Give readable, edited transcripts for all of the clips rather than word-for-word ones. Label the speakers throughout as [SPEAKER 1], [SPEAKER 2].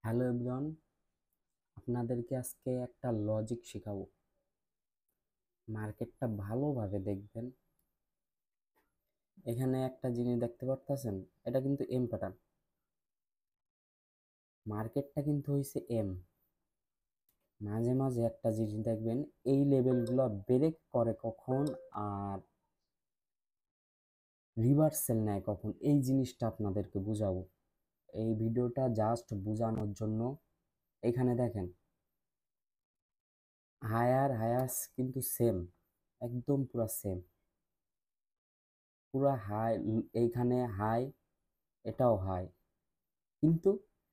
[SPEAKER 1] Hello everyone, আপনাদেরকে আজকে একটা লজিক শেখাবো। মার্কেটটা ভালোভাবে দেখবেন। এখানে একটা জিনিস দেখতে পারতেছেন, এটা কিন্তু এম প্যাটার্ন। মার্কেটটা কিন্তু হয়েছে এম। মাঝে মাঝে একটা জিনিস দেখবেন, এই লেভেলগুলো ব্রেক করে কখন আর রিভার্সাল নেয় কখন, এই জিনিসটা আপনাদেরকে বুঝাবো। এই ভিডিওটা জাস্ট বোঝানোর জন্য। এখানে দেখেন, হায়ার হায়াস কিন্তু সেম, একদম পুরা সেম, পুরা হাই। এইখানে হাই, এটাও হাই, কিন্তু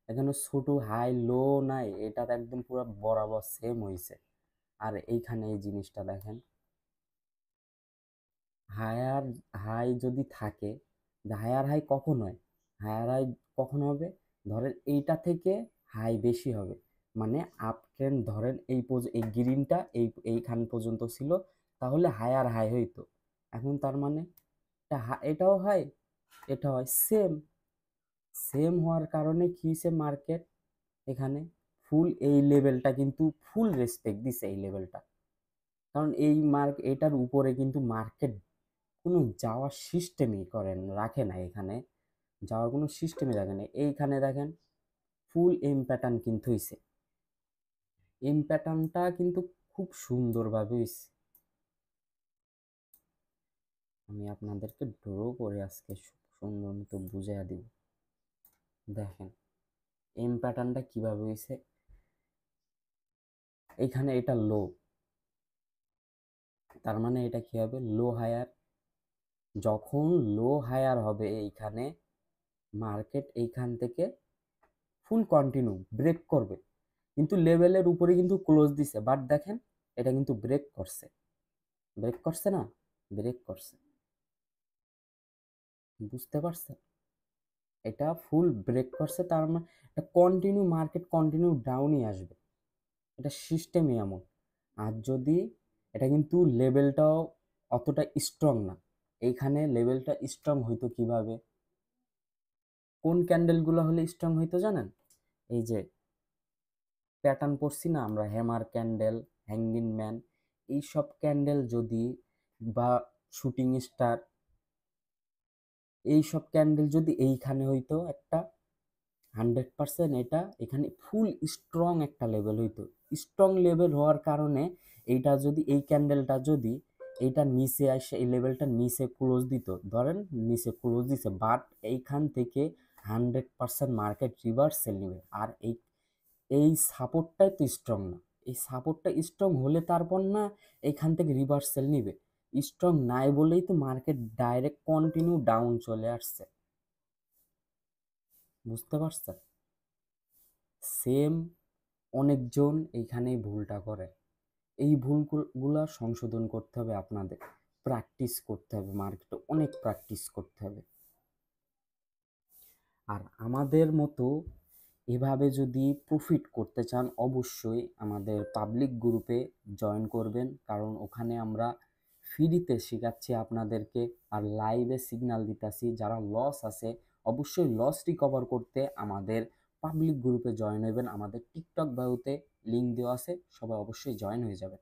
[SPEAKER 1] এখানে ছোট হাই লো নাই, এটা তো একদম পুরো বরাবর সেম হয়েছে। আর এইখানে এই জিনিসটা দেখেন, হায়ার হাই যদি থাকে, হায়ার হাই কখন হয়, হায়ার হাই কখন হবে, ধরেন এইটা থেকে হাই বেশি হবে, মানে আপ ট্রেন্ড ধরেন এই গ্রিনটা এইখান পর্যন্ত ছিল, তাহলে হায়ার হাই হইতো। এখন তার মানে এটাও হয়, এটা হয় সেম। সেম হওয়ার কারণে কি হয়েছে, মার্কেট এখানে ফুল এই লেভেলটা কিন্তু ফুল রেসপেক্ট দিছে এই লেভেলটা। কারণ এই এটার উপরে কিন্তু মার্কেট কোনো যাওয়ার সিস্টেমই রাখে না, এখানে যাওয়ার কোনো সিস্টেমই রাখে না। এইখানে দেখেন, ফুল এম প্যাটার্ন কিন্তু হইছে। এম প্যাটার্নটা কিন্তু খুব সুন্দরভাবে হইছে। আমি আপনাদেরকে ড্র করে আজকে সুন্দর মতো বুঝাইয়া দিব। দেখেন এম প্যাটার্নটা কিভাবে হইছে। এইখানে এটা লো, তার মানে এটা কি হবে, লো হায়ার। যখন লো হায়ার হবে এইখানে, মার্কেট এইখান থেকে ফুল কন্টিনিউ ব্রেক করবে, কিন্তু লেভেলের উপরে কিন্তু ক্লোজ দিছে, বাট দেখেন এটা কিন্তু ব্রেক করছে। ব্রেক করছে না, ব্রেক করছে, বুঝতে পারছেন? এটা ফুল ব্রেক করছে, তার মানে এটা কন্টিনিউ, মার্কেট কন্টিনিউ ডাউনই আসবে, এটা সিস্টেমই এমন। আর যদি এটা কিন্তু লেভেলটাও অতটা স্ট্রং না, এইখানে লেভেলটা স্ট্রং হইতো কিভাবে, কোন ক্যান্ডেলগুলো হলে স্ট্রং হইতো জানেন? এই যে প্যাটার্ন পড়ছি না আমরা, হ্যামার ক্যান্ডেল, হ্যাঙ্গিং ম্যান, এই সব ক্যান্ডেল যদি, বা শুটিং স্টার, এই সব ক্যান্ডেল যদি এইখানে হইতো একটা 100%, এটা এখানে ফুল স্ট্রং একটা লেভেল হইতো। স্ট্রং লেভেল হওয়ার কারণে এইটা যদি, এই ক্যান্ডেলটা যদি এইটা নিচে আসে, এই লেভেলটা নিচে ক্লোজ দিত, ধরেন নিচে ক্লোজ দিছে, বাট এইখান থেকে 100% মার্কেট রিভার্সাল নেবে। আর এই এই সাপোর্টটাই তো স্ট্রং না, এই সাপোর্টটা স্ট্রং হলে তারপর না এখান থেকে রিভার্সাল নিবে। স্ট্রং নাই বলেই তো মার্কেট ডাইরেক্ট কন্টিনিউ ডাউন চলে আসছে, বুঝতে পারছেন? সেম অনেকজন এইখানেই ভুলটা করে। এই ভুলগুলা সংশোধন করতে হবে আপনাদের, প্র্যাকটিস করতে হবে, মার্কেটে অনেক প্র্যাকটিস করতে হবে। আর আমাদের মতো এভাবে যদি প্রফিট করতে চান, অবশ্যই আমাদের পাবলিক গ্রুপে জয়েন করবেন, কারণ ওখানে আমরা ফ্রিতে শেখাচ্ছি আপনাদেরকে, আর লাইভে সিগন্যাল দিতেছি। যারা লস আছে, অবশ্যই লস রিকভার করতে আমাদের পাবলিক গ্রুপে জয়েন হবেন। আমাদের টিকটক বায়ুতে লিঙ্ক দেওয়া আছে, সবাই অবশ্যই জয়েন হয়ে যাবেন।